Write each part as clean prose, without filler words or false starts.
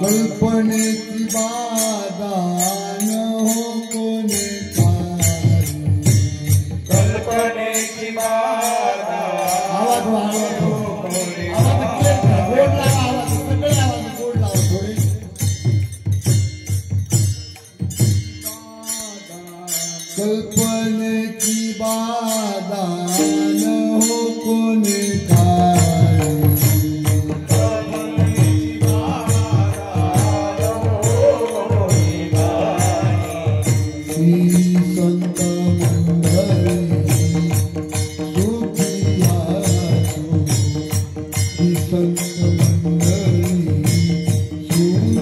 कल्पनेची बाधा न हो कोणी कारी, कल्पनेची बाधा आवाज हो कोणी गोड लावा, आवाज सगळे आवाज गोड लावा थोडे. कल्पनेची बाधा न हो कोणी कारी, संत मंडळी सुखी आसो, संत मंडळी सुखी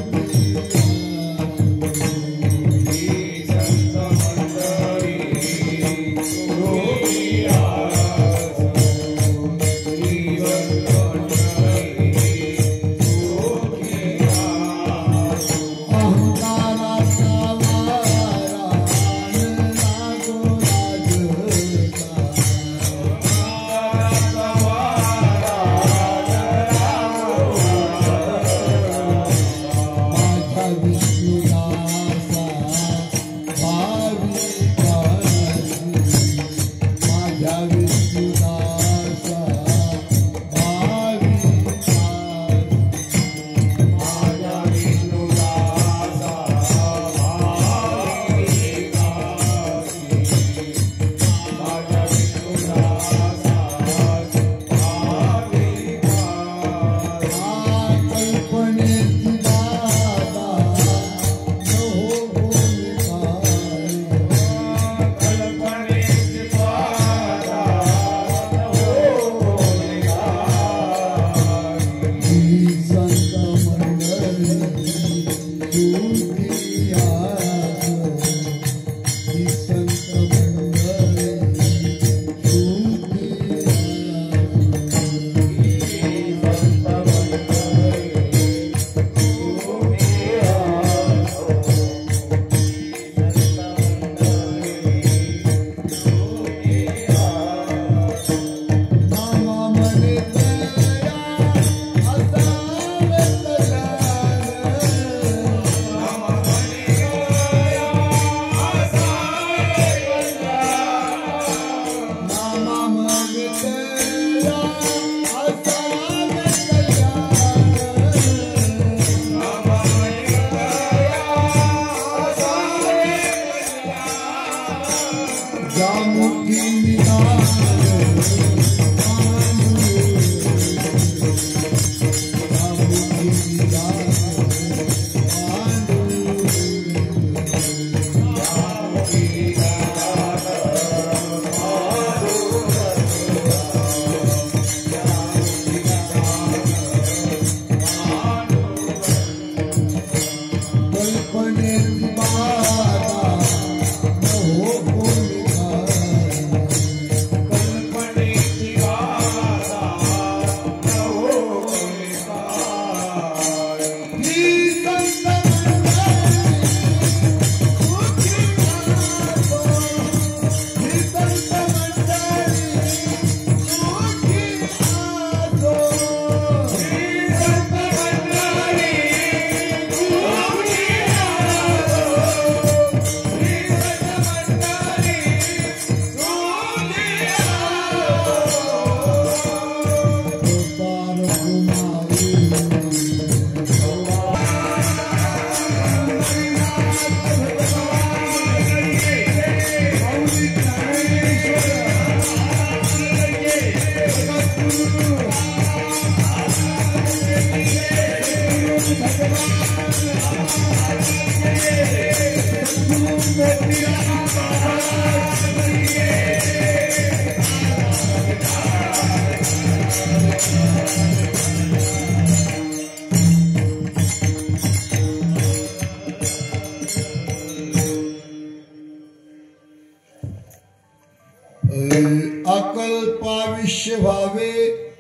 अकल्पाविष्य व्हावे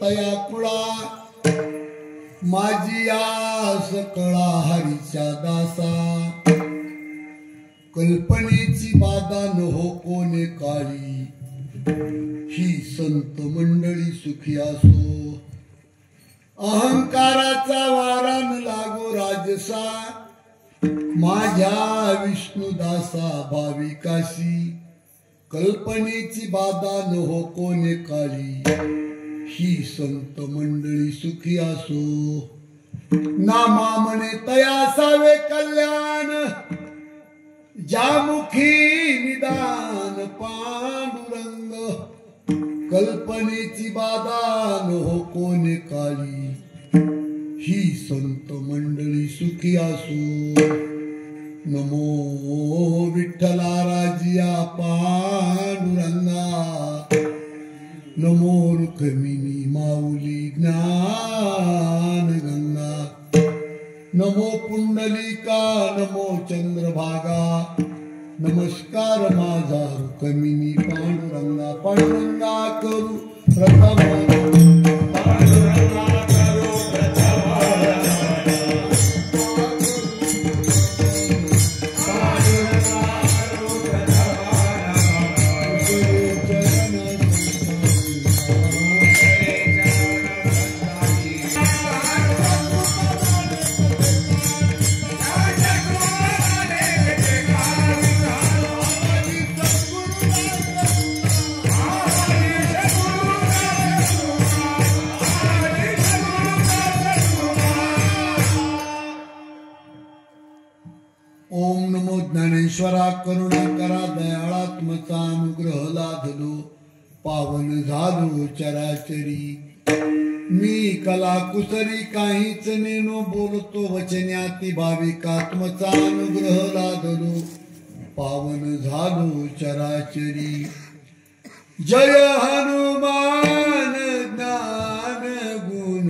तया कुळा माझी आस कळा हरीच्या दासा कल्पनेची बाधा न हो कोणे काळी ही संत मंडळी सुखी असो अहंकाराचा वारा न लागो राजसा माझ्या विष्णुदासा भाविकाशी कल्पनेची बाधा न हो कोणे काळी ही संत मंडळी सुखी असो नामा म्हणे तयासावे कल्याण ज्यामुखी निदान पांडुरंग कल्पनेची बाधा न हो कोणे काळी ही संत मंडळी सुखी असो नमो विठ्ठला राजिया पांडुरंगा नमो रुक्मिणी माऊली ज्ञान गंगा नमो पुंडलिका नमो चंद्रभागा नमस्कार माझा रुक्मिणी पांडुरंगा पांडुरंगा करू प्रथम ज्ञानेश्वरा करुणाकरा दयाळात्मचा अनुग्रह लाधलो पावन झालो चराचरी मी कला कुसरी काहीच नेनो बोलतो वचन्याती भाविकात्मचा अनुग्रह लाधलो पावन झालो चराचरी जय हनुमान ज्ञान गुण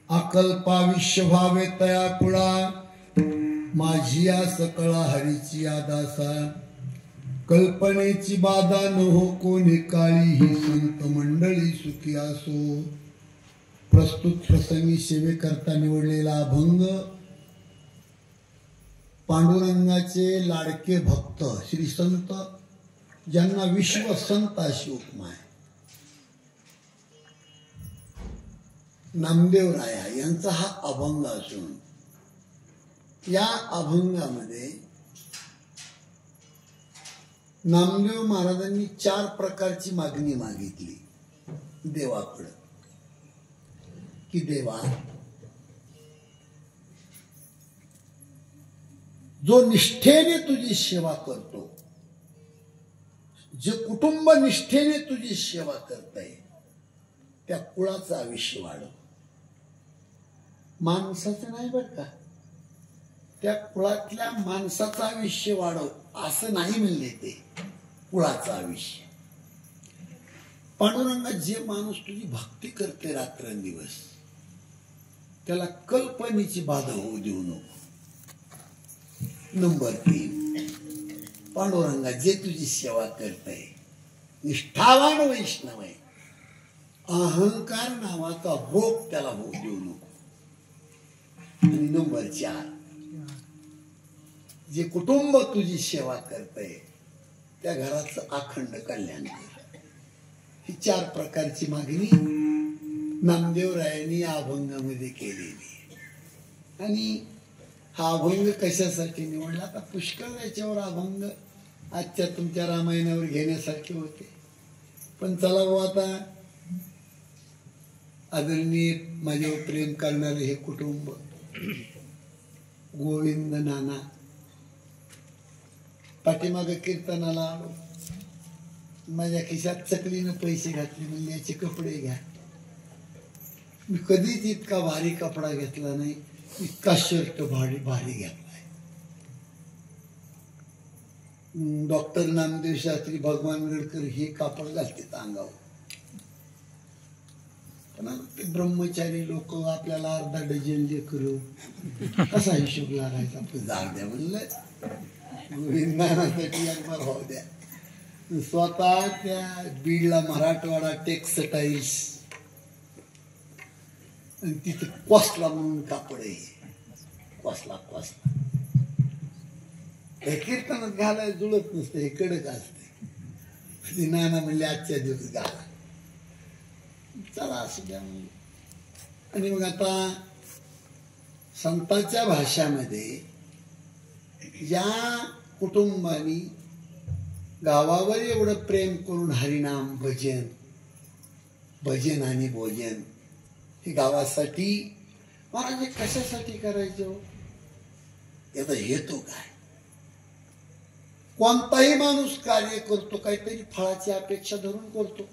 अकल्पाविष्य व्हावे तया कुळा माझी सकळा हरीची आदासा कल्पनेची बाधा न हो कोणी काळी ही संत मंडळी सुखी असो प्रस्तुत प्रसंगी सेवेकरता निवडलेला अभंग पांडुरंगाचे लाडके भक्त श्री संत ज्यांना विश्व संत अशी उपमा आहे नामदेव राया यांचा हा अभंग असून या अभंगामध्ये नामदेव महाराजांनी 4 प्रकारची मागणी मागितली देवाकडे की देवा जो निष्ठेने तुझी सेवा करतो जे कुटुंब निष्ठेने तुझी सेवा करतय त्या कुळाचं आयुष्य वाढव माणसाचं नाही बर का त्या कुळातल्या माणसाचं आयुष्य वाढव असं नाही म्हणले ते कुळाचा विषय. पांडुरंगा जे माणूस तुझी भक्ती करते रात्रंदिवस त्याला कल्पनेची बाधा होऊ देऊ नको. नंबर 3, पांडुरंगा जे तुझी सेवा करतय निष्ठावान वैष्णव आहे, अहंकार नावाचा रोग त्याला होऊ देऊ नको. आणि नंबर 4, जे कुटुंब तुझी सेवा करतय त्या घराचं अखंड कल्याण कर. ही 4 प्रकारची मागणी नामदेवरायांनी अभंगामध्ये केलेली. आणि हा अभंग कशासाठी निवडला? आता पुष्कळ याच्यावर अभंग आजच्या तुमच्या रामायणावर घेण्यासारखे होते, पण चला भाऊ आता आदरणीय माझ्यावर प्रेम करणारे हे कुटुंब, गोविंद नाना पाठीमागे कीर्तनाला आलो, माझ्या खिशात चकलीनं पैसे घातले, म्हणजे याचे कपडे घ्या. मी कधीच इतका भारी कपडा घेतला नाही, इतका शर्ट भारी घेतलाय. डॉक्टर नामदेव शास्त्री भगवान गडकर हे कापड घालते अंगावर, पण ते ब्रह्मचारी लोक आपल्याला अर्धा डझन लेकरं कसा हिशोब लागायचा? आपलं जाऊ द्या म्हणलं, गोविंदासाठी एक बार होऊ द्या. स्वतः त्या बीडला मराठवाडा टेक्सटाईल्स आणि तिथे कोसला म्हणून कापड आहे, कोसला हे कीर्तनात घालायला जुळत नसतं, हे कडक असते. ते नाना म्हणले आजच्या दिवस घाला, चला असू द्या. आणि मग आता संतांच्या भाषामध्ये या कुटुंबानी गावावर एवढं प्रेम करून हरिनाम भजन आणि भोजन हे गावासाठी महाराज कशासाठी करायचं? याचा हेतू काय? कोणताही माणूस कार्य करतो काहीतरी फळाची अपेक्षा धरून करतो.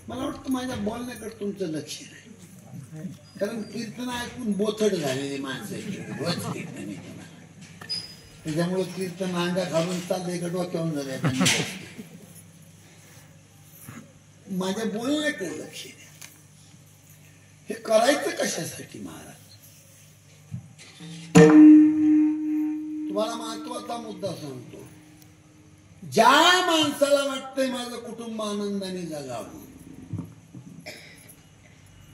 मला वाटतं माझ्या बोलण्याकडे तुमचं लक्ष नाही, कारण कीर्तन ऐकून बोथड झालेली माणसं रोज कीर्तन, त्याच्यामुळे कीर्तन अंगा घालून चाललंय का डोक्यावून झालंय. माझ्या बोलण्याकडे लक्ष द्या. हे करायचं कशासाठी महाराज? तुम्हाला महत्वाचा मुद्दा सांगतो. ज्या माणसाला वाटतंय माझं कुटुंब आनंदाने जगावं,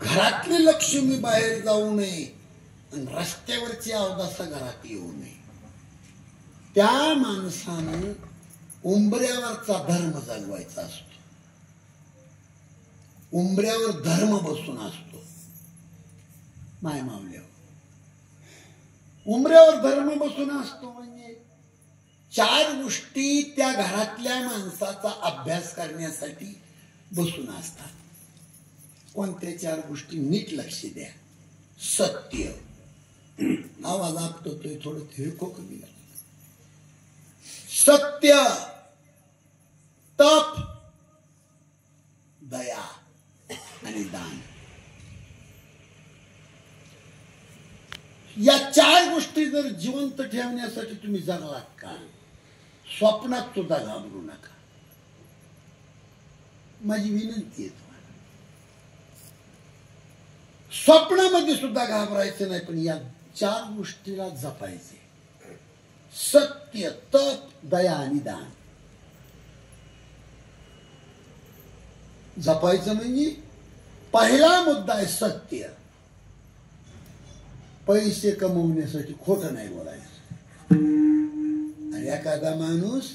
घरातली लक्ष्मी बाहेर जाऊ नये आणि रस्त्यावरची अवदासा घरात येऊ नये, त्या माणसानं उंबऱ्यावरचा धर्म जगवायचा असतो. उंबऱ्यावर धर्म बसून असतो. माय मावल्यावर उंबऱ्यावर धर्म बसून असतो म्हणजे 4 गोष्टी त्या घरातल्या माणसाचा अभ्यास करण्यासाठी बसून असतात. कोणत्या 4 गोष्टी? नीट लक्ष द्या. सत्य, आवाज आपटतोय थोडं, हे कमी. सत्य, तप, दया आणि दान. या 4 गोष्टी जर जिवंत ठेवण्यासाठी तुम्ही जगलात का, स्वप्नात सुद्धा घाबरू नका. माझी विनंती आहे तुम्हाला, स्वप्नामध्ये सुद्धा घाबरायचं नाही, पण या 4 गोष्टीला जपायचे. सत्य, तप, दया आणि दान. जपायचं म्हणजे पहिला मुद्दा आहे सत्य. पैसे कमवण्यासाठी खोटं नाही बोलायचं. आणि एखादा माणूस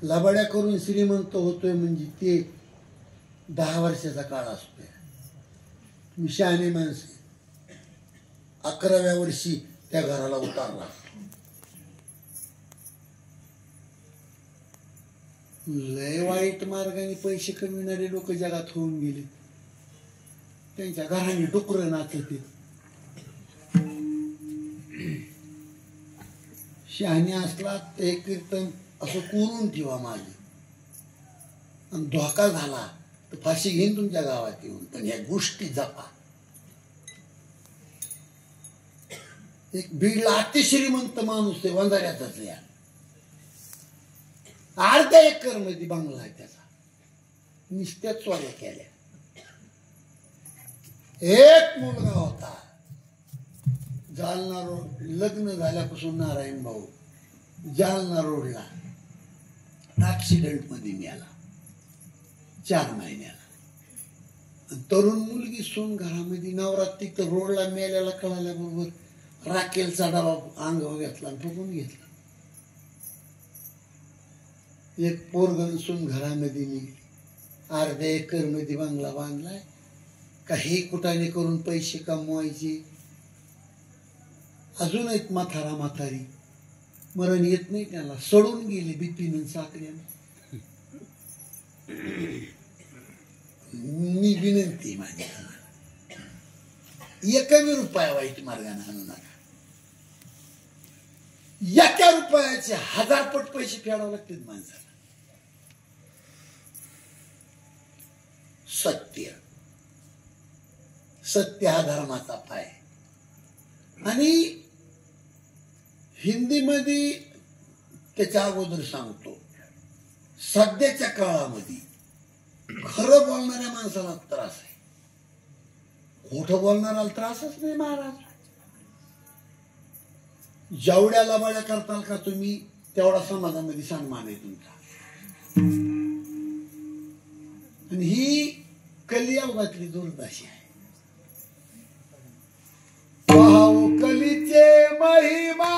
लबाड्या करून श्रीमंत होतोय म्हणजे ते 10 वर्षाचा काळ असतोय. मी शहाणे माणसे 11व्या वर्षी त्या घराला उतारला. लय वाईट मार्गाने पैसे कमविणारे लोक जगात होऊन गेले. त्यांच्या घराने डुकरं नाचते. शहाणे असला ते कीर्तन असं कोरून ठेवा माझे, आणि धोका झाला तर फाशी घेईन तुमच्या गावात येऊन. पण या गोष्टी जपा. एक बीडला अतिश्रीमंत माणूस आहे, वंजाऱ्याचाच या, अर्ध्या एकर मध्ये बंगला आहे त्याचा, नुसत्या चोऱ्या केल्या. एक मुलगा होता जालना रोड, लग्न झाल्यापासून नारायण भाऊ जालना रोडला ऍक्सिडेंट मध्ये मेला 4 महिन्याला. तरुण मुलगी सून घरामध्ये, नवरात्री तर रोडला मेल्याला कळाल्याबरोबर राखेलचा डबा अंगावर घेतला आणि बघून घेतला. एक पोरगण सून घरामध्ये निघली. अर्ध्या एकर मध्ये बंगला बांधलाय, काही कुटाने करून पैसे कमवायचे. अजून एक म्हातारा म्हातारी, मरण येत नाही त्याला, सडून गेले बीपीनं साखरेनं. मी विनंती माझी, एकही रुपया वाईट मार्गाने आणू नका. एका रुपयाचे 1000 पट पैसे फेडावे लागतील माणसाला. सत्य, सत्य हा धर्माचा पाय. आणि हिंदीमध्ये त्याच्या अगोदर सांगतो, सध्याच्या काळामध्ये खरं बोलणाऱ्या माणसाला त्रास आहे, खोटं बोलणाऱ्याला त्रासच नाही महाराज. जेवढ्या लबाड्या करताल का तुम्ही तेवढा समाजामध्ये सन्मान आहे तुमचा. आणि ही कलियुगातली दुर्दशा आहे. पाहू कलीचे महिमा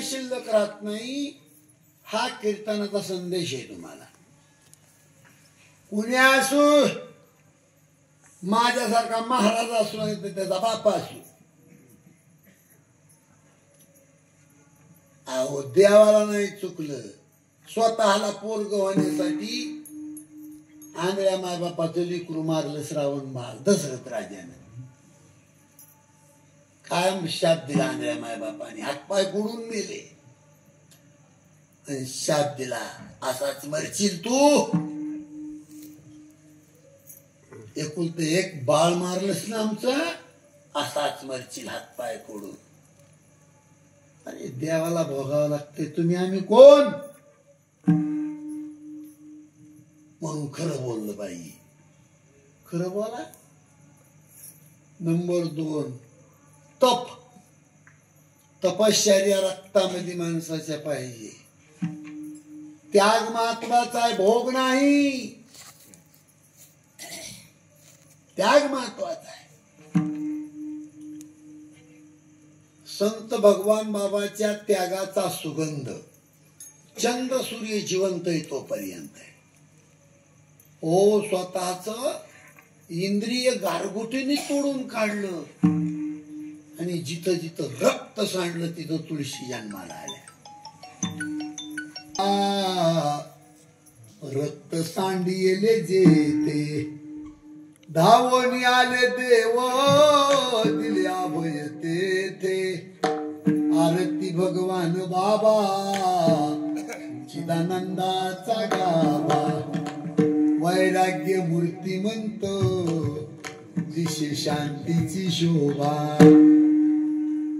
शिल्लक राहत नाही. हा कीर्तनाचा संदेश आहे तुम्हाला. कुणी असू, माझ्यासारखा महाराज असू नाही तर त्याचा बाप असू, अहो देवाला नाही चुकलं, स्वतःला पोरग होण्यासाठी आंधळ्या मायबापाचं लेकरू मारलं श्रावण बाळ दशरथ राजाने. कायम शाप दिला आंधळ्या मायबापाने, हातपाय फोडून मेले आणि शाप दिला, असाच मरशील तू. एकुलते एक बाळ मारलंस ना आमचं, असाच मरशील हातपाय फोडून. अरे देवाला भोगावं लागते, तुम्ही आम्ही कोण म्हणून खरं बोललं पाहिजे. खरं बोला. नंबर 2, तप. तपश्चर्या रक्तामध्ये माणसाच्या पाहिजे. त्याग महत्वाचा आहे, भोग नाही. त्याग महत्वाचा आहे. संत भगवान बाबाच्या त्यागाचा सुगंध चंद सूर्य जिवंत आहे तोपर्यंत आहे. ओ स्वतःच इंद्रिय गारगुटीने तोडून काढलं आणि जिथं जिथं रक्त सांडलं तिथं तुळशी जन्माला आल्या. रक्त सांडिले जेते धावून आले देव, दिले अभय तेथे. आरती भगवान बाबा चिदानंदाचा गावा. वैराग्य मूर्तिमंत दिशे शांतीची शोभा.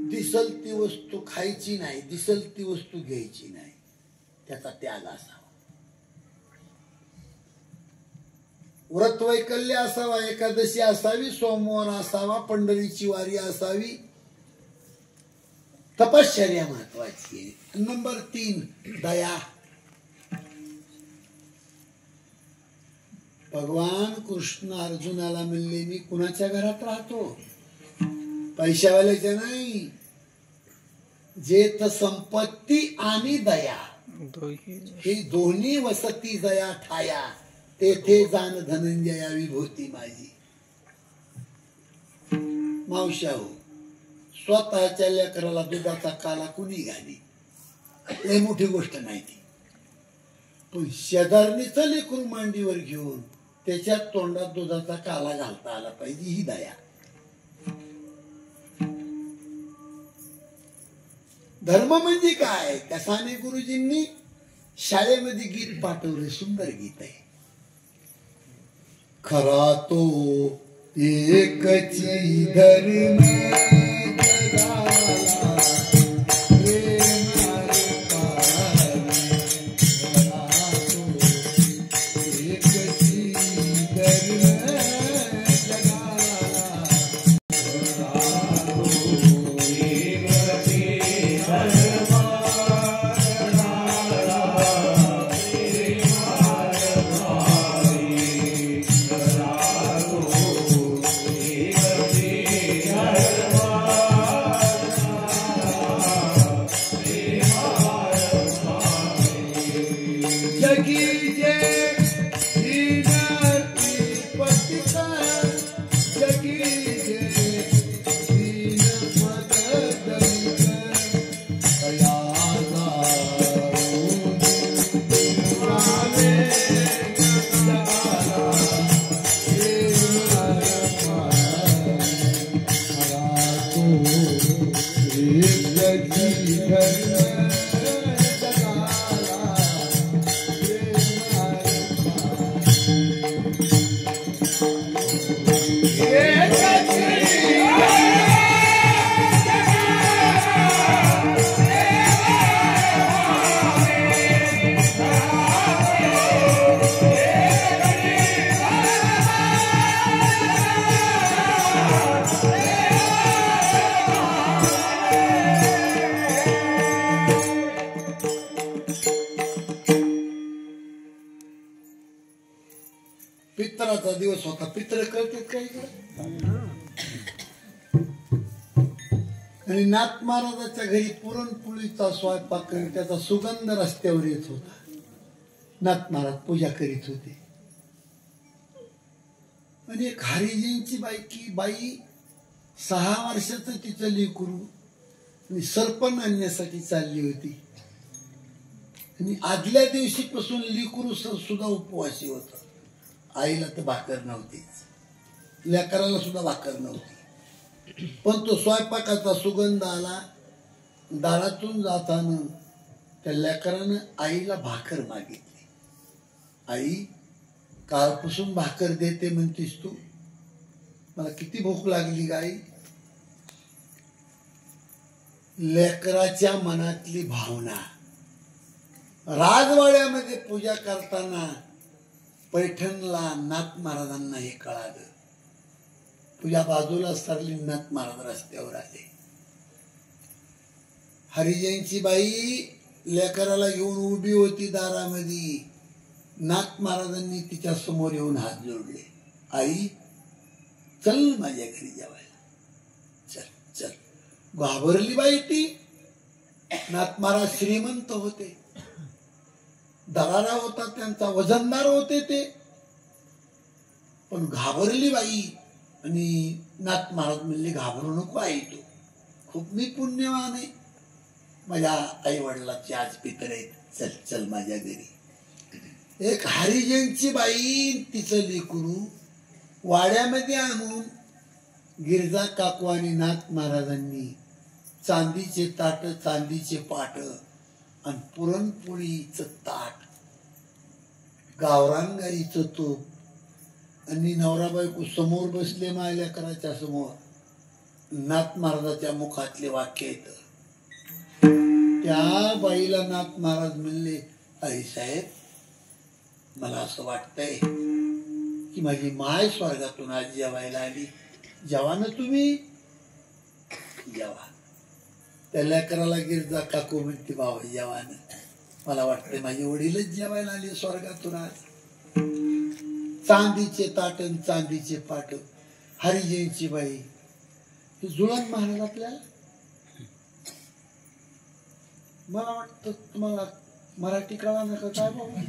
दिसल ती वस्तू खायची नाही, दिसल ती वस्तू घ्यायची नाही, त्याचा त्याग असावा. व्रत वैकल्य असावा, एकादशी असावी, सोमवार असावा, पंढरीची वारी असावी. तपश्चर्या महत्वाची आहे. नंबर 3, दया. भगवान कृष्ण अर्जुनाला म्हणले, मी कुणाच्या घरात राहतो? पैशावाल्याच्या नाही, जेथ संपत्ती आणि दया ही दोन्ही वसती दया ठाया तेथे जाण धनंजया विभूती माझी. मावशा हो, स्वतःच्या लेकराला दुधाचा काला कुणी घाली लय मोठी गोष्ट नाही ती, पण शेजारणीचं लेकरू मांडीवर घेऊन त्याच्या तोंडात दुधाचा काला घालता आला पाहिजे ही दया. धर्म म्हणजे काय? त्या साने गुरुजींनी शाळेमध्ये गीत पाठवले, सुंदर गीत आहे. खरा तो एकची धर्म पित्राचा दिवस होता. पित्र करतात काही आणि नाथ महाराजाच्या घरी पुरणपोळीचा स्वयंपाक करीत त्याचा सुगंध रस्त्यावर येत होता. नाथ महाराज पूजा करीत होते आणि एक हरिजींची बाई 6 वर्षाचं तिचं लेकरू आणि सरपण आणण्यासाठी चालली होती आणि आदल्या दिवशीपासून लेकरू सुद्धा उपवासी होत. आईला तर भाकर नव्हतीच, लेकराला सुद्धा भाकर नव्हती, पण तो स्वयंपाकाचा सुगंध आला. दारातून जाताना त्या लेकरानं आईला भाकर मागितली. आई, कालपासून भाकर देते म्हणतीस तू, मला किती भूक लागली गाई. लेकराच्या मनातली भावना. राजवाड्यामध्ये पूजा करताना पैठणला नाथ महाराजांना हे कळालं. पूजा बाजूला सरली, नाथ महाराज रस्त्यावर आले. हरिजयंची बाई लेकराला घेऊन उभी होती दारामध्ये. नाथ महाराजांनी तिच्या समोर येऊन हात जोडले. आई, चल माझ्या घरी जेवायला, चल चल. घाबरली बाई ती. नाथ महाराज श्रीमंत होते, दरारा होता त्यांचा, वजनदार होते ते, पण घाबरली बाई. आणि नाथ महाराज म्हणले, घाबरू नको आई, तू खूप मी पुण्यवान आहे, माझ्या आई वडिलाची आज पितर आहेत, चल चल माझ्या घरी. एक हरिजनची बाई तिचं लेकरू वाड्यामध्ये आणून गिरजा काकू आणि नाथ महाराजांनी चांदीचे ताट, चांदीचे पाट आणि पुरणपोळीचं ताट, गावरान गाईचं तूप आणि नवरा बायको समोर बसले माझ्या लेकराच्या समोर. नाथ महाराजाच्या मुखातले वाक्य येत. त्या बाईला नाथ महाराज म्हणले, आई साहेब, मला असं वाटतंय की माझी माय स्वर्गातून आज जेवायला आली, जेवा ना तुम्ही, जेवा. त्या लेकराला गिरजा काकू म्हणते, बाबा जेवा ना, मला वाटतंय माझे वडीलच जेवायला आले स्वर्गातून आज. चांदीचे ताटन, चांदीचे पाट. हरिजयंची बाई जुळण महाराज आपल्याला मला वाटतं तुम्हाला मराठी कळा नका काय बाबा.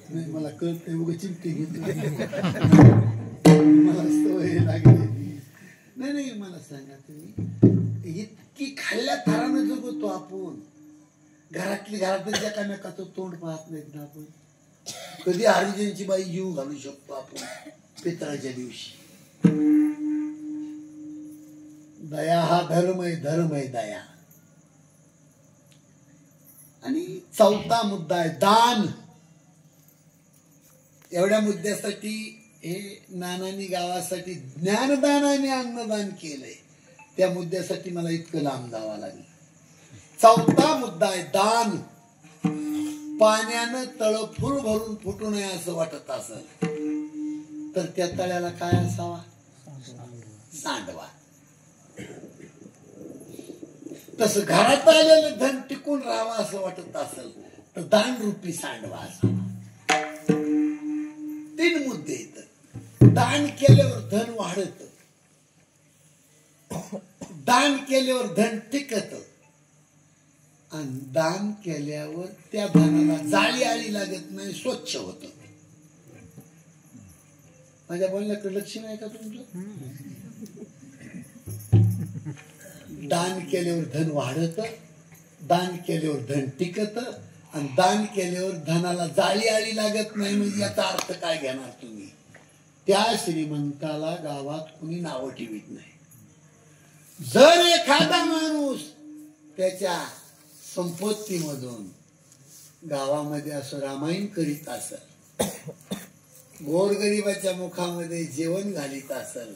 नाही मला कळत नाही, उगा चिमटे घेत मला सवय लागली. नाही मला सांगा तुम्ही, इतकी खाल्ल्या थरानं जगतो आपण, घरातच एकामेकाचं तोंड पाहत नाहीत ना आपण. कधी हरिजनची बाई जीव घालू शकतो आपण पितळाच्या दिवशी. दया हा धर्म आहे दया. आणि चौथा मुद्दा आहे दान. एवढ्या मुद्द्यासाठी हे नानांनी गावासाठी ज्ञानदान आणि अन्नदान केलंय. त्या मुद्द्यासाठी मला इतकं लांब जावं लागलं. चौथा मुद्दा आहे दान. पाण्यानं तळ फुल भरून फुटू नये असं वाटत असेल तर त्या तळ्याला काय असावा? सांडवा. तसं घरात आलेलं धन टिकून राहावं असं वाटत असेल तर दान रूपी सांडवा असावा. 3 मुद्दे येत. दान केल्यावर धन वाढत, दान केल्यावर धन टिकत, आणि दान केल्यावर त्या धनाला जाळी आळी लागत नाही, स्वच्छ होत. माझ्या बोलण्याकडे लक्ष नाही का तुमचं? दान केल्यावर धन वाढत, दान केल्यावर धन टिकत, आणि दान केल्यावर धनाला जाळी आळी लागत नाही. म्हणजे याचा अर्थ काय घेणार तुम्ही? त्या श्रीमंताला गावात कुणी नावं ठेवीत नाही. जर एखादा माणूस त्याच्या संपत्तीमधून गावामध्ये असं रामायण करीत असेल, गोरगरिबाच्या मुखामध्ये जेवण घालीत असेल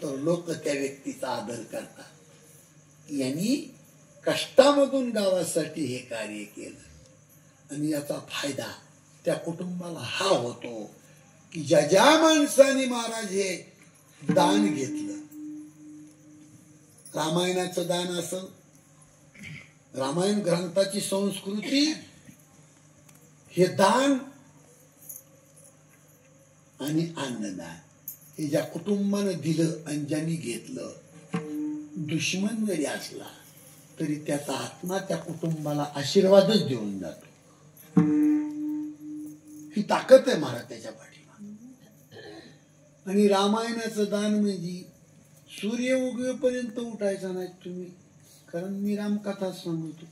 तर लोक त्या व्यक्तीचा आदर करतात. यांनी कष्टामधून गावासाठी हे कार्य केलं, आणि याचा फायदा त्या कुटुंबाला हा होतो की ज्या माणसाने महाराज हे दान घेतलं, रामायणाचं दान असेल, रामायण ग्रंथाची संस्कृती हे दान आणि अन्नदान हे ज्या कुटुंबानं दिलं आणि ज्यांनी घेतलं, दुश्मन जरी असला तरी त्याचा आत्मा त्या कुटुंबाला आशीर्वादच देऊन जातो. ही ताकद आहे महाराज त्याच्या पाठीमागे. आणि रामायणाचं दान म्हणजे सूर्य उगवेपर्यंत उठायचा नाही तुम्ही, कारण मी रामकथा सांगतो.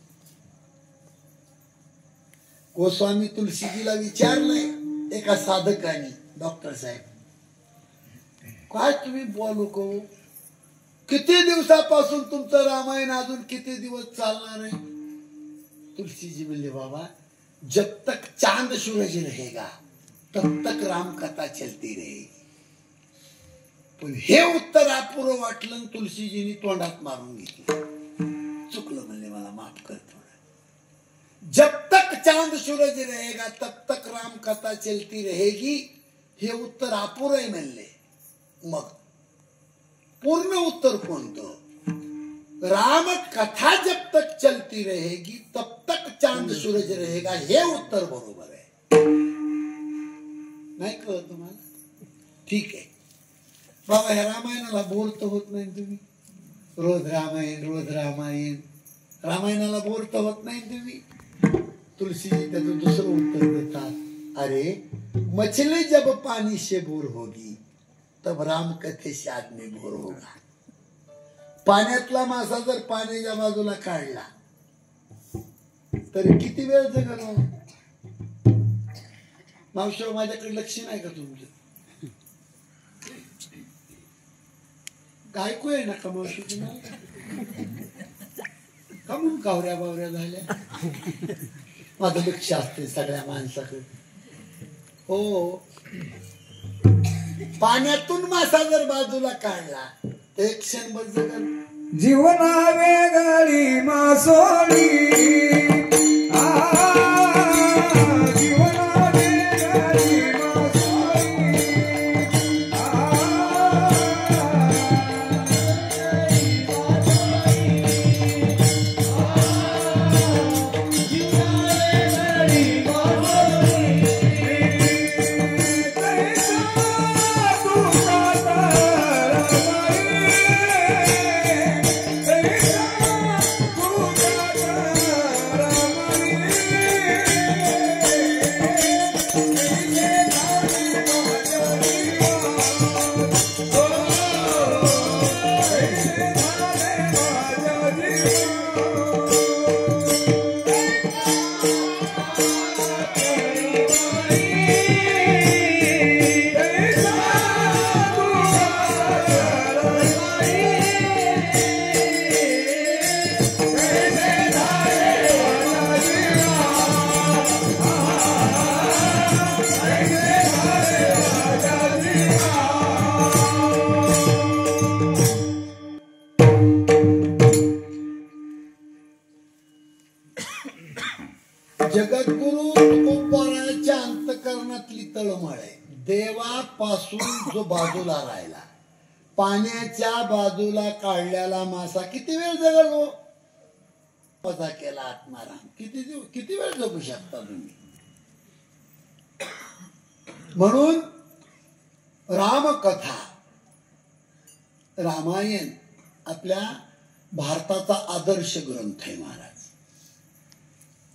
गोस्वामी तुलसीजीला विचारलंय एका साधकाने, डॉक्टर साहेब काय तुम्ही बोलू को, किती दिवसापासून तुमचं रामायण अजून किती दिवस चालणार आहे? तुलसीजी म्हणले बाबा जब तक चांद सूरज रहेगा तब तक राम कथा चलती रहेगी. पण हे उत्तर अपुरं वाटलं, तुलसीजीनी तोंडात मारून घेतलं. चुकलं म्हणले, मला माफ कर थोडं. जब तक चांद सूरज रहेगा तब तक राम कथा चलती रहेगी हे उत्तर अपुरं आहे म्हणले. मग पूर्ण उत्तर कोणतं? राम कथा जब तक चलती रहेगी तब तक चांद सूरज रहेगा हे उत्तर बरोबर आहे. नाही कळत तुम्हाला? ठीक आहे बाबा, ह्या रामायणाला बोर तर होत नाही तुम्ही? रोज रामायण रामायणाला बोर तर होत नाही तुम्ही? तुलसीजी त्याचं दुसरं उत्तर देतात, अरे मछली जब पानी से बोर होगी तब राम कथे से आदमी बोर होगा. पाण्यातला मासा जर पाण्याच्या बाजूला काढला तरी किती वेळ जगलो? मावशी माझ्याकडे लक्ष नाही का तुमचं? ऐकू आहे ना का मावशी तुम्हाला? का म्हणून कावऱ्या बावऱ्या झाल्या? माझं लक्ष असते सगळ्या माणसाकडे. हो, पाण्यातून मासा जर बाजूला काढला तर एक क्षणभर जगल. जीवना वेगळी मासोळी, जीवना वेगळी मासोळी, तू जो बाजूला राहिला, पाण्याच्या बाजूला काढलेला मासा किती वेळ जगल हो? वजा केला आत्माराम, किती वेळ जगू शकता तुम्ही? म्हणून रामकथा, रामायण आपल्या भारताचा आदर्श ग्रंथ आहे महाराज.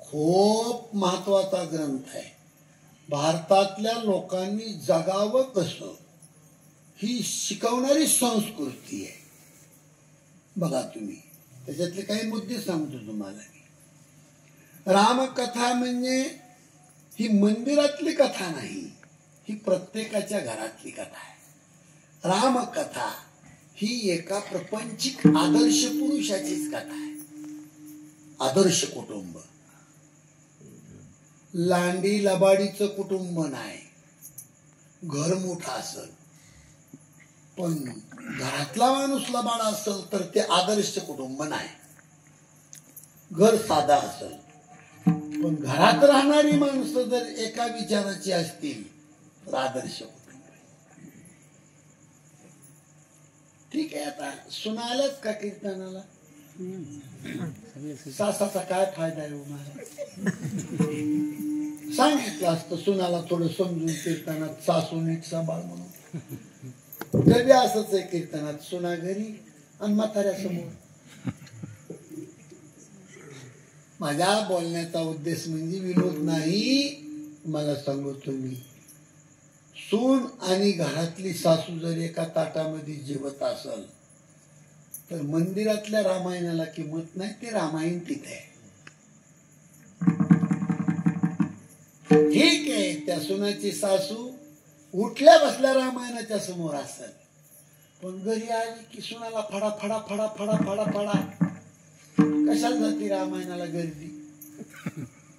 खूप महत्वाचा ग्रंथ आहे. भारतातल्या लोकांनी जगावं कसं ही शिकवणारी संस्कृती आहे. बघा तुम्ही, त्याच्यातले काही मुद्दे सांगतो तुम्हाला. रामकथा म्हणजे ही मंदिरातली कथा नाही, ही प्रत्येकाच्या घरातली कथा आहे. रामकथा ही एका प्रपंचिक आदर्श पुरुषाचीच कथा आहे. आदर्श कुटुंब, लांडी लबाडीचं कुटुंब नाही. घर मोठं असेल पण घरातला माणूस लबाड असेल तर ते आदर्श कुटुंब नाही. घर साधा असेल पण घरात राहणारी माणसं जर एका विचाराची असतील तर आदर्श कुटुंब आहे. ठीक आहे, आता सुनायलाच का कीर्तनाला? सासाचा काय फायदा आहे मला? सांगितलं असतं सुनाला थोडं समजून कीर्तनात, सासू नीट सांभाळ म्हणून. कधी असंच आहे कीर्तनात, सुना घरी आणि म्हाताऱ्या समोर. माझ्या बोलण्याचा उद्देश म्हणजे विनोद नाही. मला सांगू तुम्ही, सून आणि घरातली सासू जर एका ताटामध्ये जेवत असल तर मंदिरातल्या रामायणाला किंमत नाही. ते रामायण तिथे आहे. ठीक आहे, त्या सुनाची सासू उठल्या बसल्या रामायणाच्या समोर असेल पण घरी आली की सुनाला फडा फडा फडा फडा फडा फडा. कशाला जाती रामायणाला गर्दी?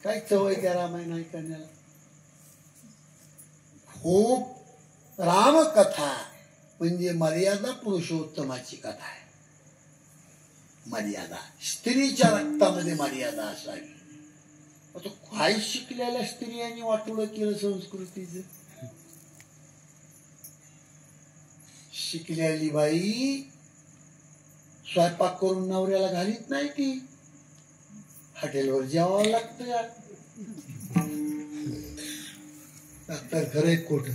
काय चवय त्या रामायण ऐकण्याला? खूप रामकथा म्हणजे मर्यादा पुरुषोत्तमाची कथा आहे. मर्यादा, स्त्रीच्या रक्तामध्ये मर्यादा असावी. आता काय शिकलेल्या स्त्रियांनी वाटोळं केलं संस्कृतीचं? शिकलेली बाई स्वयंपाक करून नवऱ्याला घालीत नाही, ती हॉटेलवर जेवावं लागतं. यार डॉक्टर खरंय खोट?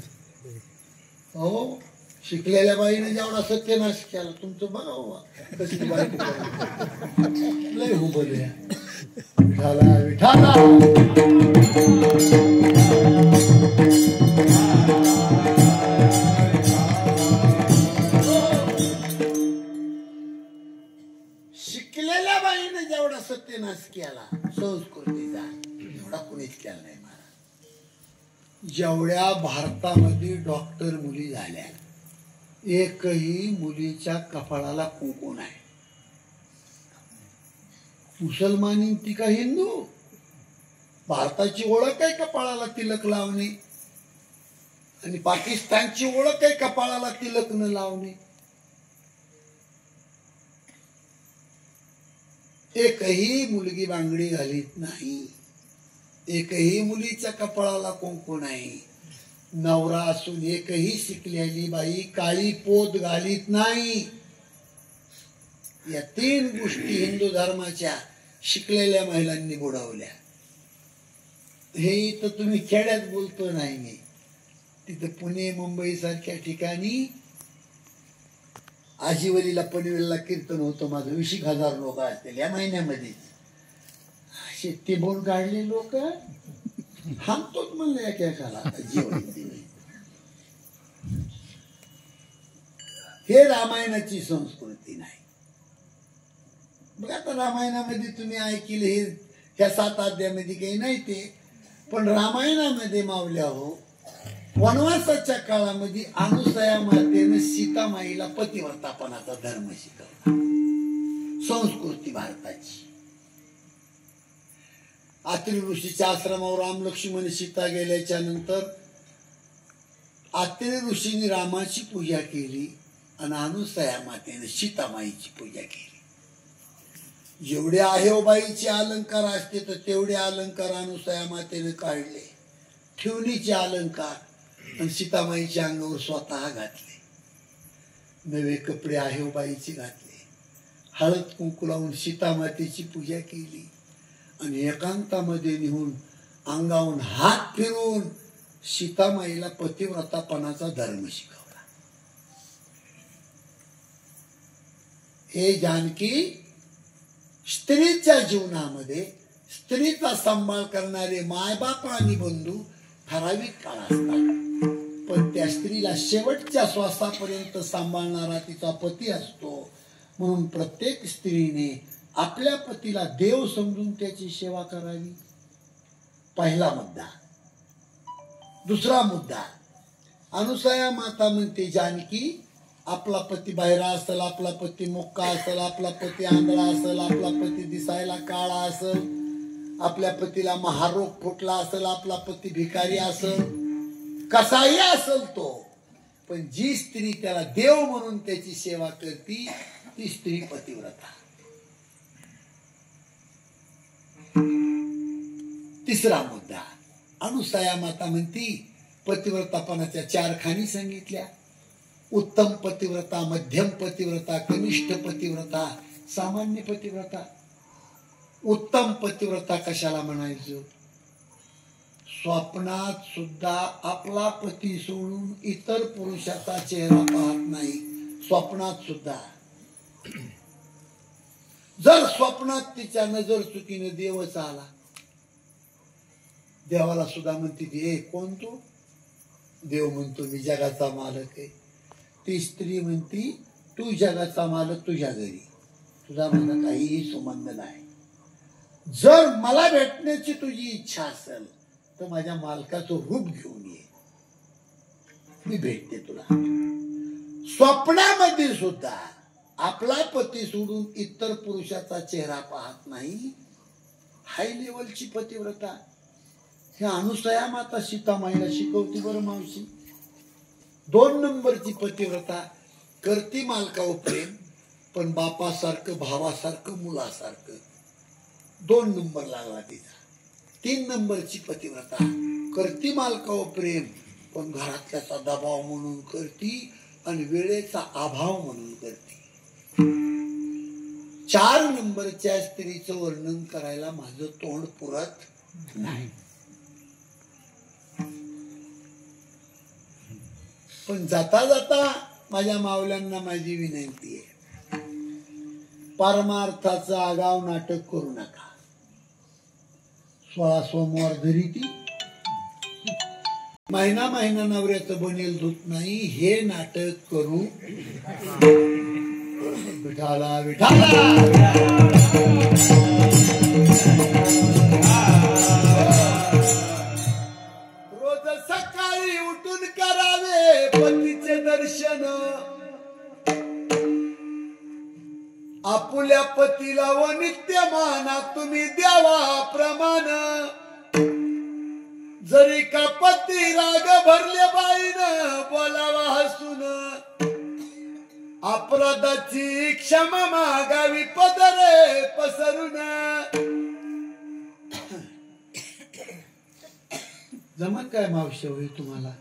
हो, शिकलेल्या बाईने जेवढा सत्यनाश केला तुमचं बघा बाबा कसली बाई लय हुबल. विठाला विठाला शिकलेल्या बाईने जेवढा सत्यनाश केला संस्कृतीचा एवढा कुणीच केला नाही महाराज. जेवढ्या भारतामध्ये डॉक्टर मुली झाल्या एकही मुलीच्या कपाळाला कुंकू नाही. मुसलमानी ती का हिंदू? भारताची ओळख आहे कपाळाला तिलक लावणे आणि पाकिस्तानची ओळख आहे कपाळाला तिलक न लावणे. एकही मुलगी बांगडी घालीत नाही, एकही मुलीच्या कपाळाला कुंकू नाही. नवरा असून एकही शिकलेली बाई काळी पोत घालीत नाही. या 3 गोष्टी हिंदू धर्माच्या शिकलेल्या महिलांनी बुडवल्या. हे इथं तुम्ही खेड्यात बोलतो नाही मी, तिथं पुणे मुंबई सारख्या ठिकाणी आजीवलीला पनवेलला कीर्तन होतं माझं. 20,000 लोक असतील या महिन्यामध्ये. शेती बोल काढले लोक हाणतोच म्हणलं एकेकाला. हे रामायणाची संस्कृती नाही. बघा आता रामायणामध्ये तुम्ही ऐकले हे ह्या 7 अध्यायामध्ये काही नाही ते, पण रामायणामध्ये मावल्या हो वनवासाच्या काळामध्ये अनुसया मातेने सीतामाईला पतिव्रतापणाचा धर्म शिकवला. संस्कृती भारताची. आत्री ऋषीच्या आश्रमावर राम लक्ष्मण सीता गेल्याच्या नंतर आत्री ऋषीने रामाची पूजा केली आणि अनुसया मातेने सीतामाईची पूजा केली. जेवढे आहेबाईचे अलंकार असते तर तेवढे अलंकार अनुसया मातेने काढले. ठेवणीचे अलंकार आणि सीतामाईच्या अंगावर स्वतः घातले, नवे कपडे आहेबाईचे घातले, हळद कुंकू लावून सीतामातेची पूजा केली आणि एकांतामध्ये नेऊन अंगावून हात फिरून सीतामाईला पतिव्रतापणाचा धर्म शिकवला. हे जानकी स्त्रीच्या जीवनामध्ये स्त्रीचा सांभाळ करणारे मायबाप आणि बंधू ठराविक काळ असतात, पण त्या स्त्रीला शेवटच्या श्वासापर्यंत सांभाळणारा तिचा पती असतो. म्हणून प्रत्येक स्त्रीने आपल्या पतीला देव समजून त्याची सेवा करावी. पहिला मुद्दा. दुसरा मुद्दा, अनुसया माता म्हणते जानकी आपला पती बाहेर असेल, आपला पती मुक्का असेल, आपला पती आंधळा असेल, आपला पती दिसायला काळा असेल, आपल्या पतीला महारोग फुटला असेल, आपला पती भिकारी असेल, कसाही असेल तो, पण जी स्त्री त्याला देव म्हणून त्याची सेवा करती ती स्त्री पतिव्रता. तिसरा मुद्दा, अनुसया माता म्हणती पतिव्रतापणाच्या 4 खाणी सांगितल्या. उत्तम पतिव्रता, मध्यम पतिव्रता, कनिष्ठ पतिव्रता, सामान्य पतिव्रता. उत्तम पतिव्रता कशाला म्हणायचं? स्वप्नात सुद्धा आपला पती सोडून इतर पुरुषाचा चेहरा पाहत नाही. स्वप्नात सुद्धा जर स्वप्नात तिच्या नजर चुकीने देवच आला, देवाला सुद्धा म्हणते ती, कोण तू? देव म्हणतो मी जगाचा मालक आहे. ती स्त्री म्हणती तू जगाचा मालक तुझ्या घरी, तुझा मला काहीही संबंध नाही. जर मला भेटण्याची तुझी इच्छा असेल तर माझ्या मालकाचं रूप घेऊन ये, मी भेटते तुला. स्वप्नामध्ये सुद्धा आपला पती सोडून इतर पुरुषाचा चेहरा पाहत नाही. हाय लेवलची पतिव्रता. हे अनुसया माता सीतामाईला शिकवते बरं मावशी. 2 नंबरची पतिव्रता, करती मालकावर प्रेम पण बापासारखं, भावासारखं, मुलासारखं. 2 नंबर लागला तिचा. 3 नंबरची पतिव्रता, करती मालकावर प्रेम पण घरातल्याचा दबाव म्हणून करती आणि वेळेचा अभाव म्हणून करती. 4 नंबरच्या स्त्रीचं वर्णन करायला माझं तोंड पुरत नाही. पण जाता जाता माझ्या मावल्यांना माझी विनंती आहे, परमार्थाचं आगाव नाटक करू नका. 16 सोमवार धरी ती महिना महिना नवऱ्याचं बनेल दूत नाही, हे नाटक करू. विठाला विठाला. रोज सकाळी उठून करावे पतीचे दर्शन, आपुल्या पतीला व नित्य माना तुम्ही द्यावा प्रमाण. जरी का पती राग भरले बाईनं बोलावा हसून, अपराधाची क्षमा मागावी पदरे पसरून. जमन काय मावशी होईल तुम्हाला?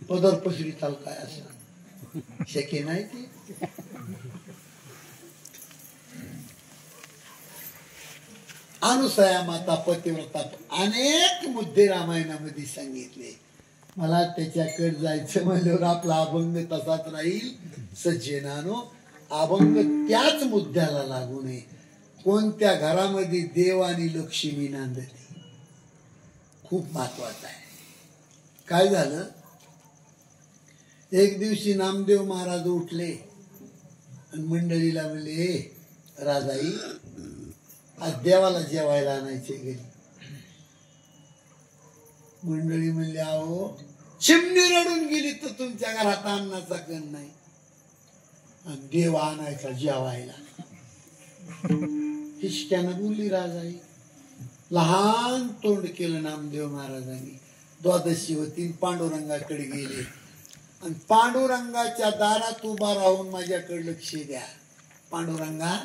पदर पसरी चाल काय असं शक्य नाही ती. अनुसया माता पतिव्रता अनेक मुद्दे रामायणामध्ये सांगितले. मला त्याच्याकडे जायचं म्हणल्यावर आपला अभंग तसाच राहील. सज्जनानो, अभंग त्याच मुद्द्याला लागू नये. कोणत्या घरामध्ये देव आणि लक्ष्मी नांदते खूप महत्वाचं आहे. काय झालं, एक दिवशी नामदेव महाराज उठले आणि मंडळीला म्हणले, राजाई आज देवाला जेवायला आणायचे घरी. मंडळी म्हणले, अहो चिमणी रडून गेली तर तुमच्या घरात अन्नाचा कण नाही आणि देव आणायचा जेवायला. हिसक्यानं बोलली राजाई. लहान तोंड केलं नामदेव महाराजांनी. द्वादशी होती, पांडुरंगाकडे गेले आणि पांडुरंगाच्या दारात उभा राहून माझ्याकडे लक्ष द्या. पांडुरंगा,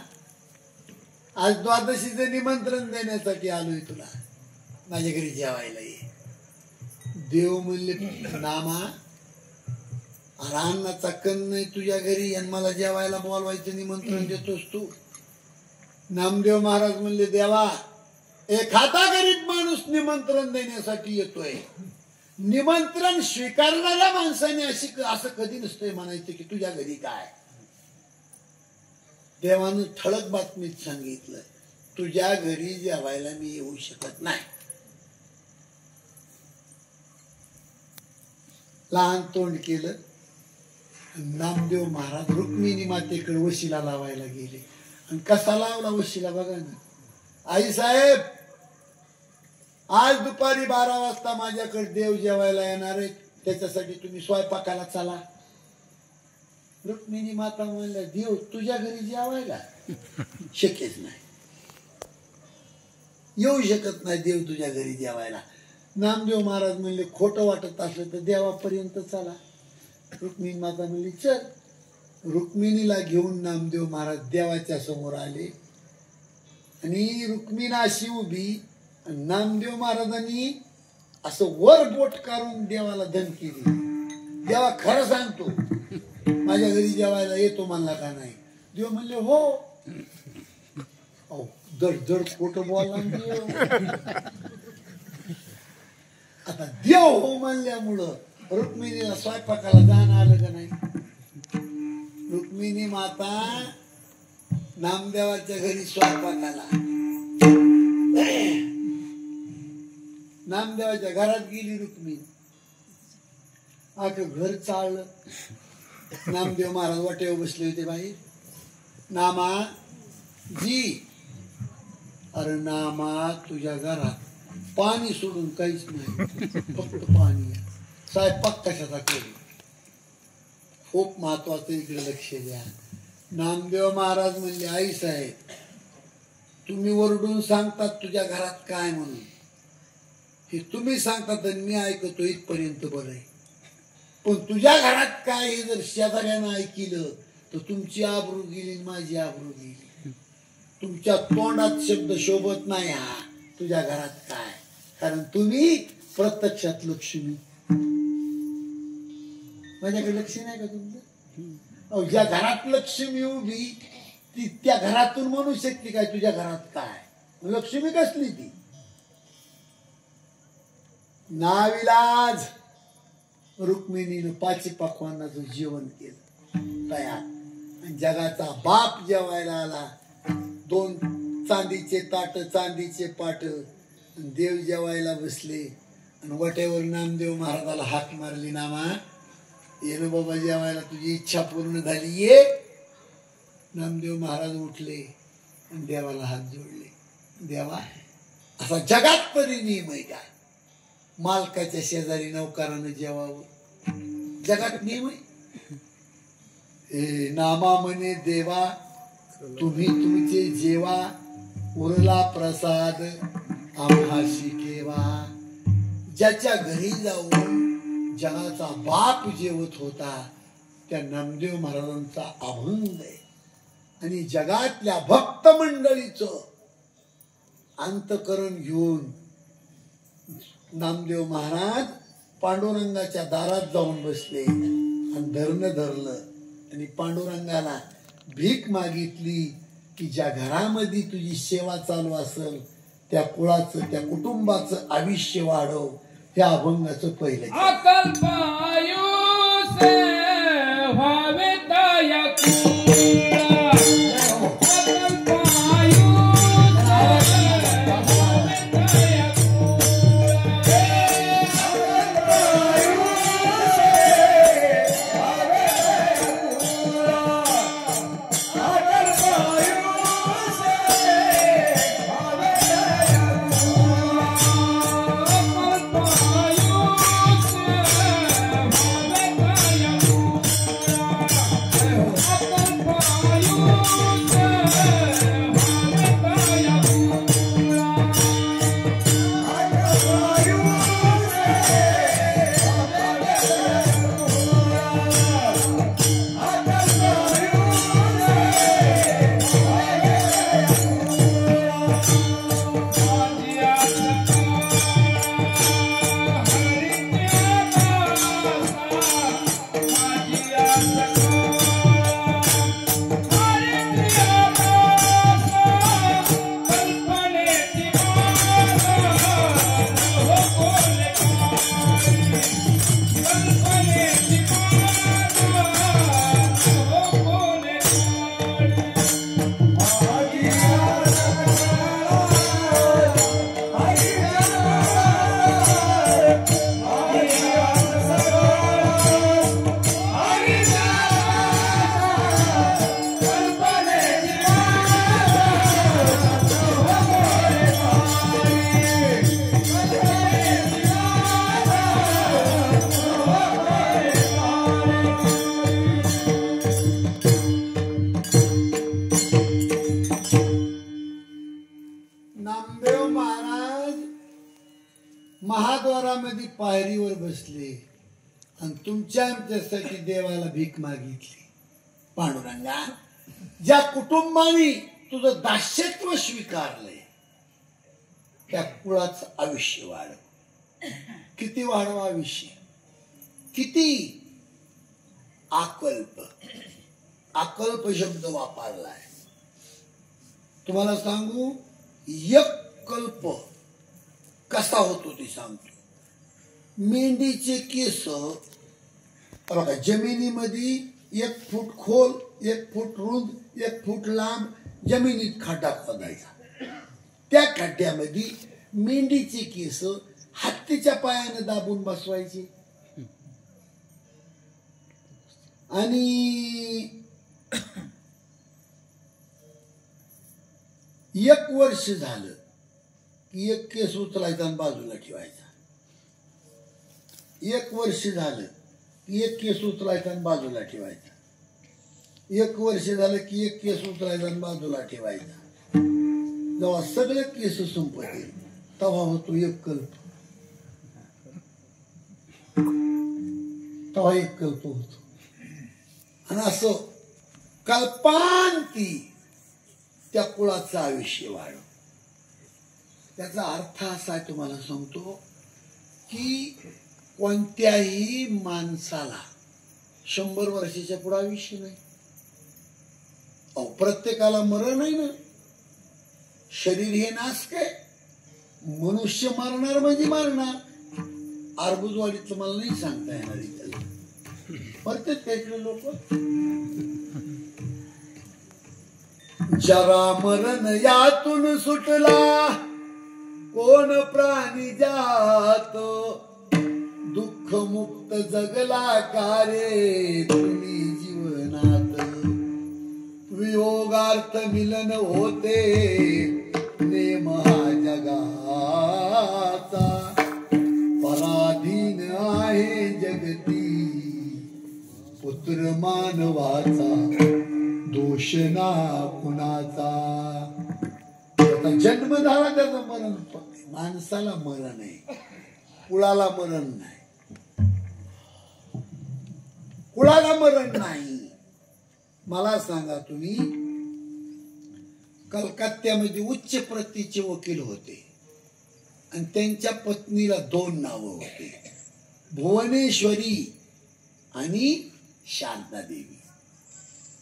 आज द्वादशीचं निमंत्रण देण्यासाठी आलोय तुला, माझ्या घरी जेवायला ये. देव म्हणले, नामा अन्नाचा कण नाही तुझ्या घरी आणि मला जेवायला बोलवायचं निमंत्रण देतोस तू. नामदेव महाराज म्हणले देवा, एखादा गरीब माणूस निमंत्रण देण्यासाठी येतोय. निमंत्रण स्वीकारणाऱ्या माणसाने असं कधी नसतंय म्हणायचं की तुझ्या घरी काय. देवानं ठळक बातमीत सांगितलं, तुझ्या घरी जेवायला मी येऊ शकत नाही. लहान तोंड केलं. नामदेव महाराज रुक्मिणी मातेकडे वशिला लावायला गेले. आणि कसा लावला वशिला बघा ना. आई साहेब, आज दुपारी 12 वाजता माझ्याकडे देव जेवायला येणार आहे, त्याच्यासाठी तुम्ही स्वयंपाकाला चला. रुक्मिणी माता म्हणल्या, देव तुझ्या घरी जेवायला शक्यच नाही, येऊ शकत नाही देव तुझ्या घरी जेवायला. नामदेव महाराज म्हणले, खोटं वाटत असलं तर देवापर्यंत चला. रुक्मिणी माता म्हणली चल. रुक्मिणीला घेऊन नामदेव महाराज देवाच्या समोर आले. आणि रुक्मिणी अशी उभी, नामदेव महाराजांनी असं वर बोट काढून देवाला धमकी दिली. देवा खरं सांगतो, माझ्या घरी जेवायला येतो म्हणला का नाही. देव म्हणले हो. दड दड खोटं बोलला देव. आता देव हो म्हणल्यामुळं रुक्मिणीला स्वयंपाकाला जाणं आलं का नाही. रुक्मिणी माता नामदेवाच्या घरी स्वयंपाकाला, नामदेवाच्या घरात गेली रुक्मिणी. अख्खं घर चाललं. नामदेव महाराज वाटेवर बसले होते बाहेर. नामा जी, अरे नामा तुझ्या घरात पाणी सोडून काहीच नाही, फक्त पाणी आहे. स्वयंपाक कशाचा करू. खूप महत्वाचं, इकडे लक्ष द्या. नामदेव महाराज म्हणले, आई साहेब तुम्ही ओरडून सांगतात तुझ्या घरात काय म्हणून, हे तुम्ही सांगतात आणि मी ऐकतो इथपर्यंत बरं आहे. पण तुझ्या घरात काय हे जर शेजाऱ्यानं ऐकलं तर तुमची आबरू गेली, माझी आबरू गेली. तुमच्या तोंडात शब्द शोभत नाही हा तुझ्या घरात काय. कारण तुम्ही प्रत्यक्षात लक्ष्मी. माझ्याकडे लक्ष नाही का तुमचं. ज्या घरात लक्ष्मी उभी ती त्या घरातून म्हणू शकते काय तुझ्या घरात काय. लक्ष्मी कसली ती. नाविलाज रुक्मिणीनं 5 पक्वान्नाचं जेवण केलं तयार. आणि जगाचा बाप जेवायला आला. 2 चांदीचे ताट, चांदीचे पाट. देव जेवायला बसले. आणि वाटेवर नामदेव महाराजाला हाक मारली, नामा ये ना बाबा जेवायला, तुझी इच्छा पूर्ण झाली ये. नामदेव महाराज उठले आणि देवाला हात जोडले. देवा, असा जगात तरी नियम आहे काय, मालकाच्या शेजारी नौकरानं जेवावं. जगात नियम आहे. नामा म्हणे देवा, तुम्ही तुमचे जेवा, उरला प्रसाद आम्हाशी केवा. ज्याच्या घरी जाऊन जगाचा बाप जेवत होता त्या नामदेव महाराजांचा अभंग आहे. आणि जगातल्या भक्त मंडळीचं अंतकरण घेऊन नामदेव महाराज पांडुरंगाच्या दारात जाऊन बसले आणि धरलं. आणि पांडुरंगाला भीक मागितली की ज्या घरामध्ये तुझी सेवा चालू असेल त्या कुळाचं, त्या कुटुंबाचं आयुष्य वाढव. त्या अभंगाचं पहिलं. Oh, पायरीवर बसले आणि तुमच्या आमच्यासाठी देवाला भीक मागितली. पांडुरंगा, ज्या कुटुंबाने तुझं दास्यत्व स्वीकारलंय त्या कुळाचं आयुष्य वाढव. किती वाढव आयुष्य? किती? आकल्प. आकल्प शब्द वापरलाय. तुम्हाला सांगू, एक कल्प कसा होतो ते सांगतो. मेंढीचे केस बघा, जमिनीमध्ये 1 फूट खोल, 1 फूट रुंद, 1 फूट लांब जमिनीत खड्डा खोदायचा. त्या खड्ड्यामध्ये मेंढीचे केस हत्तीच्या पायाने दाबून बसवायचे आणि 1 वर्ष झालं की 1 केस उचलायचा आणि बाजूला ठेवायचा. 1 वर्ष झालं की 1 केस उचलायचा आणि बाजूला ठेवायचा. 1 वर्ष झालं की 1 केस उचलायचा आणि बाजूला ठेवायचा. जेव्हा सगळे केस संपतील तेव्हा होतो 1 कल्प. तेव्हा 1 कल्प होतो. आणि असं कल्पांती त्या कुळाचं आयुष्य वाढव. त्याचा अर्थ असा आहे, तुम्हाला सांगतो की कोणत्याही माणसाला 100 वर्षाच्या पुढे आयुष्य नाही. प्रत्येकाला मरण आहे ना. शरीर हे नाश काय, मनुष्य मरणार म्हणजे मरणार. अर्बुजवाडीतलं मला नाही सांगता येणार त्याला. प्रत्येक त्यातले लोक जरा मरण यातून सुटला कोण प्राणी जात, दुःख मुक्त जगला कारे तुम्ही जीवनात. वियोगार्थ मिलन होते नेम हा जगाचा, पराधीन आहे जगती पुत्र मानवाचा, दोष ना कुणाचा. जन्म झाला त्याचं मरण. माणसाला मरण आहे, कुळाला मरण नाही. कुळाला मरण नाही. मला सांगा, तुम्ही कलकत्त्यामध्ये उच्च प्रतीचे वकील होते आणि त्यांच्या पत्नीला 2 नावं होते, भुवनेश्वरी आणि शारदा देवी.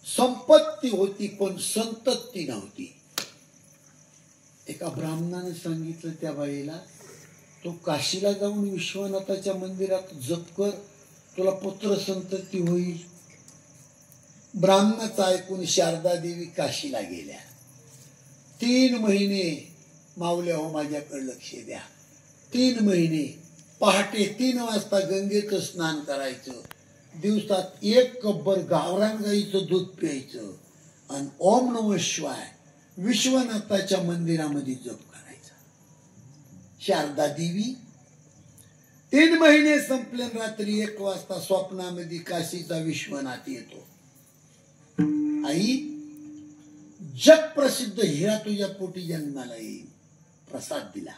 संपत्ती होती पण संतती नव्हती. एका ब्राह्मणाने सांगितलं त्या बाईला, तू काशीला जाऊन विश्वनाथाच्या मंदिरात जप कर, तुला पुत्र संतती होईल. ब्राह्मणाचं ऐकून शारदा देवी काशीला गेल्या. 3 महिने माऊल्या हो माझ्याकडे लक्ष द्या. 3 महिने पहाटे 3 वाजता गंगेचं स्नान करायचं, दिवसात 1 कब्बर गावरान गाईचं दूध प्यायचं आणि ओम नमः शिवाय विश्वनाथाच्या मंदिरामध्ये जप करायचा. शारदा देवी 3 महिने संपले. रात्री 1 वाजता स्वप्नामध्ये काशीचा विश्वनाथ येतो. आई, जग प्रसिद्ध हिरा तुझ्या पोटी जन्माला येईल. प्रसाद दिला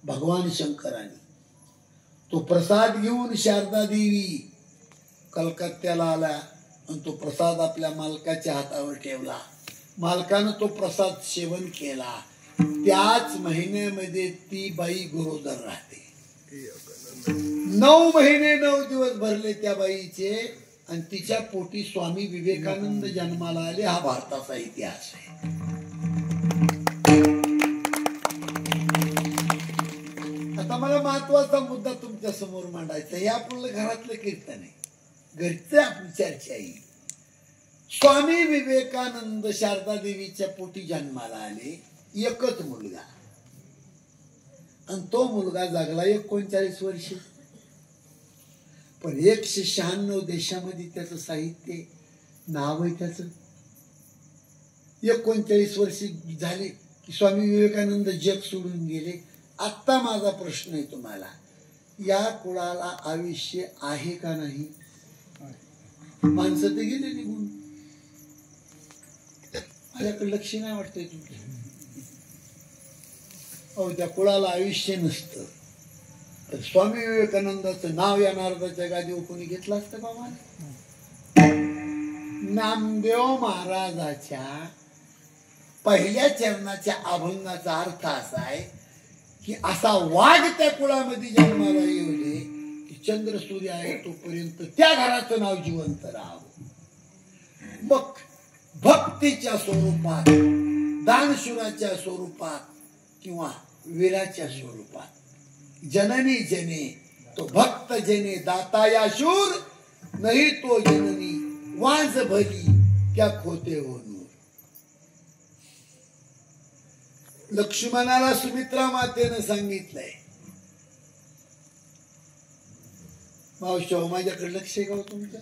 भगवान शंकराने. तो प्रसाद घेऊन शारदा देवी कलकत्त्याला आला आणि तो प्रसाद आपल्या मालकाच्या हातावर ठेवला. मालकानं तो प्रसाद सेवन केला. त्याच महिन्यामध्ये ती बाई गरोदर राहते. 9 महिने 9 दिवस भरले त्या बाईचे आणि तिच्या पोटी स्वामी विवेकानंद जन्माला आले. हा भारताचा इतिहास आहे. आता मला महत्वाचा मुद्दा तुमच्या समोर मांडायचा. हे आपलं घरातलं कीर्तन आहे, घरचं आपली चर्चा आहे. स्वामी विवेकानंद शारदा देवीच्या पोटी जन्माला आले. एकच मुलगा आणि तो मुलगा जगला 39 वर्ष. पण 196 देशामध्ये त्याचं साहित्य, नाव आहे त्याचं. 39 वर्ष झाले की स्वामी विवेकानंद जग सोडून गेले. आत्ता माझा प्रश्न आहे तुम्हाला, या कुळाला आयुष्य आहे का नाही? माणसं ते गेले निघून. माझ्याकडे लक्ष नाही वाटतंय तुमचं. अहो, त्या कुळाला आयुष्य नसतं. तर स्वामी विवेकानंदाचं नाव या नारदाच्या गादीवर कोणी घेतलं असतं बाबा? नामदेव महाराजाच्या पहिल्या चरणाच्या अभंगाचा अर्थ असा आहे की असा वाघ त्या कुळामध्ये जन्माला येऊ दे की चंद्र सूर्य आहे तोपर्यंत त्या घराचं नाव जिवंत राहावं. मग भक्तीच्या स्वरूपात, दानशूराच्या स्वरूपात किंवा वीराच्या स्वरूपात जननी जने तो भक्त जने दाता या शूर नाही तो जननी वाज भली क्या खोते हो नूर. लक्ष्मणाला सुमित्रा मातेनं सांगितलंय, मावशी माझ्याकडे लक्ष आहे का तुमच्या?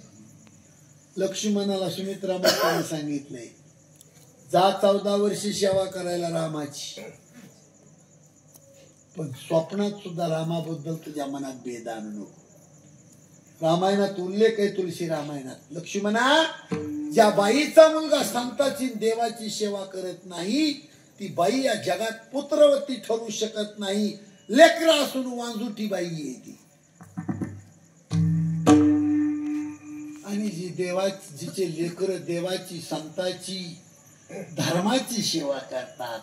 लक्ष्मणाला सुमित्रा मातेनं सांगितलंय जा 14 वर्षी सेवा करायला रामाची, पण स्वप्नात सुद्धा रामाबद्दल तुझ्या मनात भेद आणू नको. रामायणात उल्लेख आहे तुलसी रामायणात, लक्ष्मणा ज्या बाईचा मुलगा संताची देवाची सेवा करत नाही ती बाई या जगात पुत्रवती ठरू शकत नाही. लेकरा असून वांजुटी बाई आहे ती. आणि जी जिचे लेकर देवाची संताची धर्माची सेवा करतात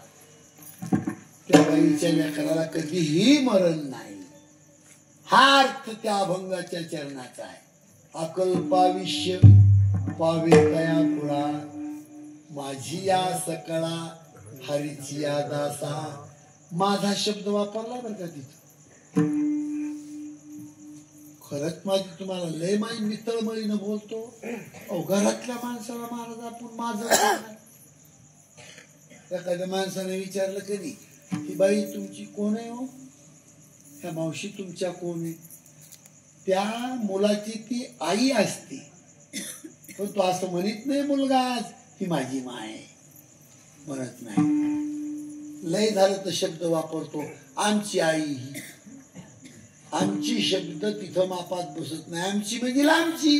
त्या बाईच्या लेकराला कधीही मरण नाही. हा अर्थ त्या अभंगाच्या चरणाचा आहे. अकल्पाविष्य पावे तया कुळा माझी या सकळा हरीची या दासा. माझा शब्द वापरला बरं का तिथं. खरंच माझी तुम्हाला लय माई मितळमळीनं बोलतो. घरातल्या माणसाला महाराज आपण माझं. एखाद्या माणसाने विचारलं कधी ही बाई तुमची कोण आहे हो? ह्या मावशी तुमच्या कोण आहे? त्या मुलाची ती आई असते, पण तो असं म्हणत नाही मुलगा आज ही माझी माय आहे म्हणत नाही. लय झालं तर शब्द वापरतो आमची आई ही. आमची शब्द तिथं मापात बसत नाही. आमची म्हणजे लांबची,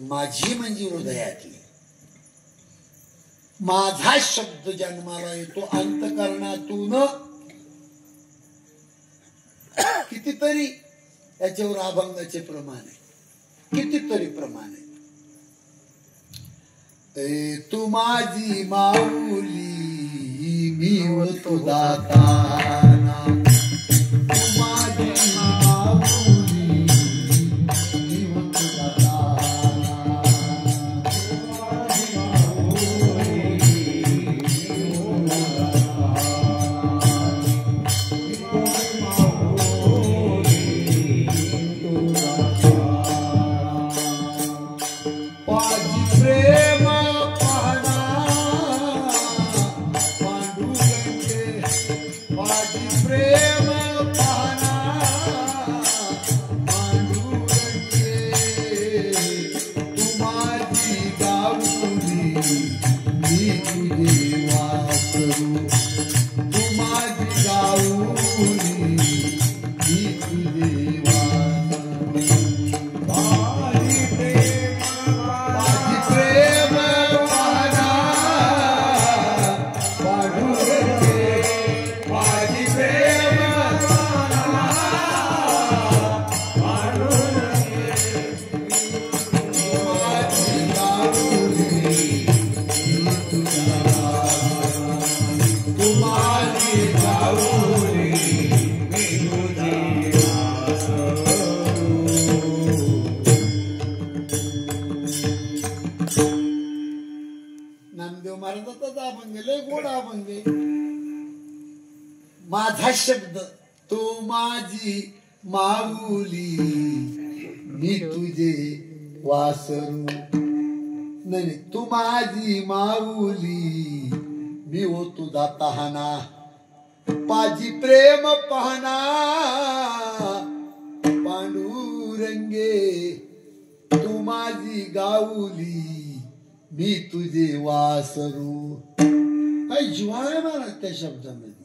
माझी म्हणजे हृदयातली. माझा शब्द जन्माला येतो अंतकरणातून. कितीतरी याच्यावर अभंगाचे प्रमाण आहे, कितीतरी प्रमाण आहे. तू माझी माऊली मी होतो दाताना. तू माझी माऊली मी होतो दाताना. माझा शब्द तू माझी माऊली मी तुझे वासरू. नाही तू माझी माऊली मी हो तुझा तहाना. पाजी प्रेम पाहना पांडुरंगे. तू माझी गाऊली मी तुझे वासरू. काही जिव्हाळा आहे मला त्या शब्दामध्ये.